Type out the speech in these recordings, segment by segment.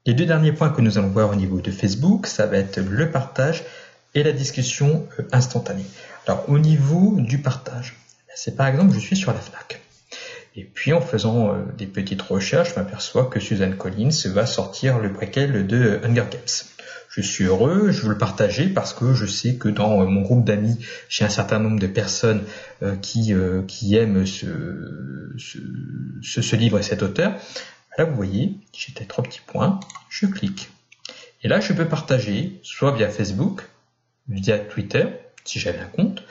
Les deux derniers points que nous allons voir au niveau de Facebook, ça va être le partage et la discussion instantanée. Alors au niveau du partage, c'est par exemple, je suis sur la FNAC. Et puis en faisant des petites recherches, je m'aperçois que Suzanne Collins va sortir le préquel de Hunger Games. Je suis heureux, je veux le partager parce que je sais que dans mon groupe d'amis, j'ai un certain nombre de personnes qui aiment ce livre et cet auteur. Là, vous voyez, j'ai tes 3 petits points, je clique. Et là, je peux partager soit via Facebook, via Twitter, si j'avais un compte,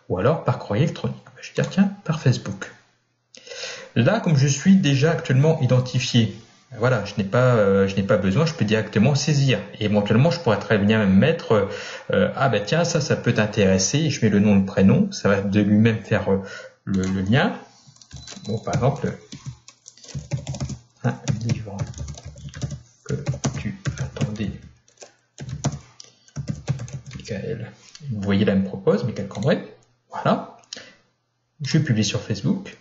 ou alors par courrier électronique. Je vais dire, tiens, par Facebook. Là, comme je suis déjà actuellement identifié, voilà, je n'ai pas besoin, je peux directement saisir. Et éventuellement, je pourrais très bien mettre ah ben tiens, ça peut t'intéresser, je mets le nom, le prénom, ça va de lui-même faire le lien. Bon, par exemple, un livre que tu attendais, Michael. Vous voyez là, il me propose, Michael Cambrai. Voilà. Je publie sur Facebook.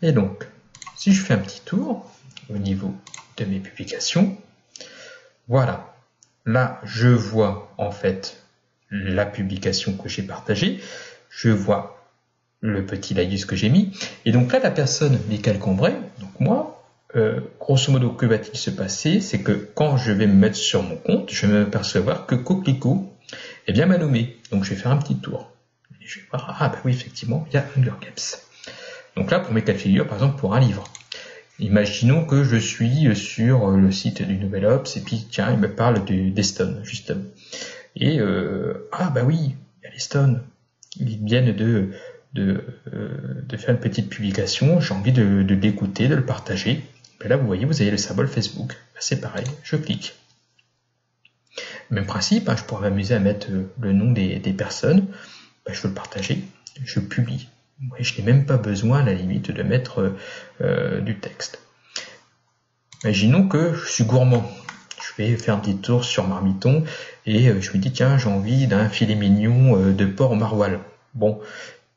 Et donc, si je fais un petit tour au niveau de mes publications, voilà. Là, je vois en fait la publication que j'ai partagée. Je vois le petit laïus que j'ai mis. Et donc là, la personne, Michael Cambrai, donc moi, grosso modo, que va-t-il se passer? C'est que quand je vais me mettre sur mon compte, je vais m'apercevoir que Coquelicot m'a nommé. Donc je vais faire un petit tour. Et je vais voir, ah bah oui, effectivement, il y a Hunger Games. Donc là, pour mes cas de figure, par exemple, pour un livre. Imaginons que je suis sur le site du Nouvel Obs et puis tiens, il me parle d'Eston, justement. Et ah bah oui, il y a l'Eston. Ils viennent de faire une petite publication, j'ai envie de l'écouter, de le partager. Et là, vous voyez, vous avez le symbole Facebook. C'est pareil, je clique. Même principe, hein, je pourrais m'amuser à mettre le nom des personnes. Je veux le partager, je publie. Je n'ai même pas besoin, à la limite, de mettre du texte. Imaginons que je suis gourmand. Je vais faire un petit tour sur Marmiton et je me dis, tiens, j'ai envie d'un filet mignon de porc au maroilles. Bon,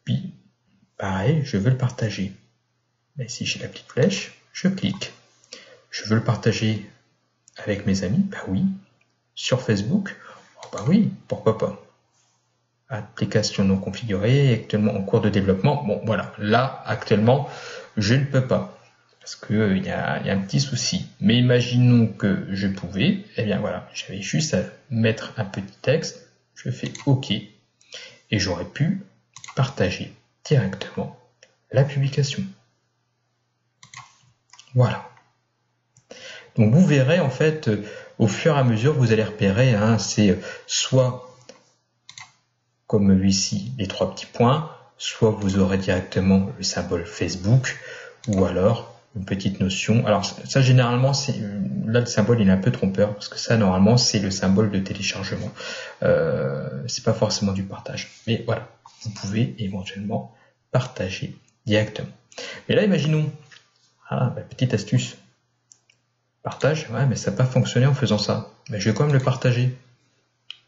puis, pareil, je veux le partager. Mais si j'ai la petite flèche, je clique. Je veux le partager avec mes amis, bah oui. Sur Facebook, oh bah oui, pourquoi pas. Application non configurée, actuellement en cours de développement. Bon, voilà, là, actuellement, je ne peux pas. Parce que y a un petit souci. Mais imaginons que je pouvais, eh bien voilà, j'avais juste à mettre un petit texte, je fais OK, et j'aurais pu partager directement la publication. Voilà. Donc vous verrez en fait, au fur et à mesure, vous allez repérer, hein, c'est soit comme lui-ci, les 3 petits points, soit vous aurez directement le symbole Facebook, ou alors une petite notion. Alors ça généralement, là le symbole il est un peu trompeur, parce que ça normalement c'est le symbole de téléchargement. C'est pas forcément du partage. Mais voilà, vous pouvez éventuellement partager directement. Mais là imaginons, petite astuce, partage, ouais mais ça n'a pas fonctionné en faisant ça. Mais je vais quand même le partager.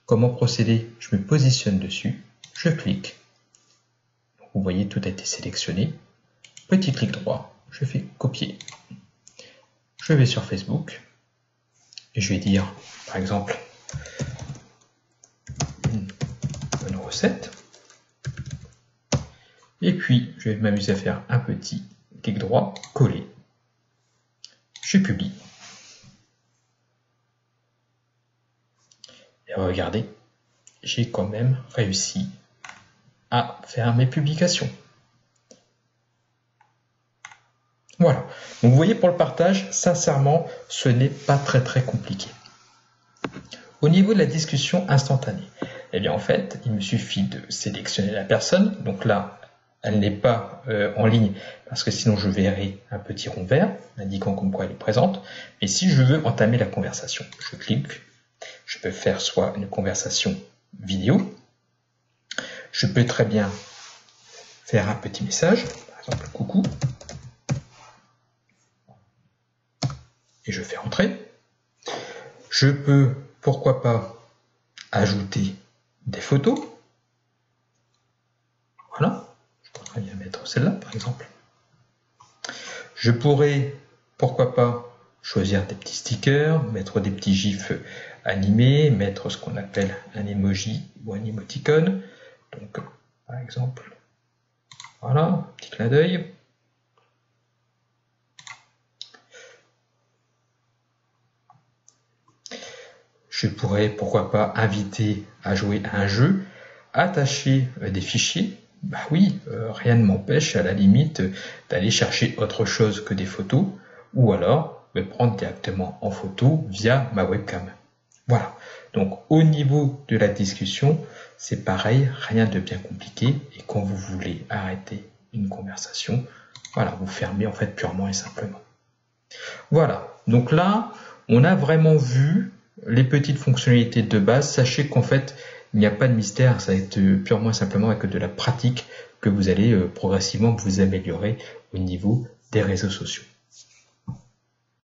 Comment procéder? Je me positionne dessus, je clique. Vous voyez, tout a été sélectionné. Petit clic droit, je fais copier. Je vais sur Facebook et je vais dire, par exemple, une bonne recette. Et puis, je vais m'amuser à faire un petit clic droit, coller. Je publie. Et regardez, j'ai quand même réussi à faire mes publications. Voilà. Donc vous voyez, pour le partage, sincèrement, ce n'est pas très compliqué. Au niveau de la discussion instantanée, eh bien en fait, il me suffit de sélectionner la personne. Donc là, elle n'est pas en ligne parce que sinon je verrai un petit rond vert indiquant comme quoi elle est présente. Mais si je veux entamer la conversation, je clique. Je peux faire soit une conversation vidéo. Je peux très bien faire un petit message, par exemple coucou. Et je fais entrer. Je peux, pourquoi pas, ajouter des photos. Voilà, je pourrais bien mettre celle-là par exemple. Je pourrais, pourquoi pas, choisir des petits stickers, mettre des petits gifs animés, mettre ce qu'on appelle un emoji ou un emoticon. Donc, par exemple, voilà, petit clin d'œil. Je pourrais, pourquoi pas, inviter à jouer à un jeu, attacher des fichiers. Bah oui, rien ne m'empêche à la limite d'aller chercher autre chose que des photos, ou alors me prendre directement en photo via ma webcam. Voilà, donc au niveau de la discussion, c'est pareil, rien de bien compliqué, et quand vous voulez arrêter une conversation, voilà, vous fermez en fait purement et simplement. Voilà, donc là, on a vraiment vu les petites fonctionnalités de base. Sachez qu'en fait, il n'y a pas de mystère, ça va être purement et simplement avec de la pratique que vous allez progressivement vous améliorer au niveau des réseaux sociaux.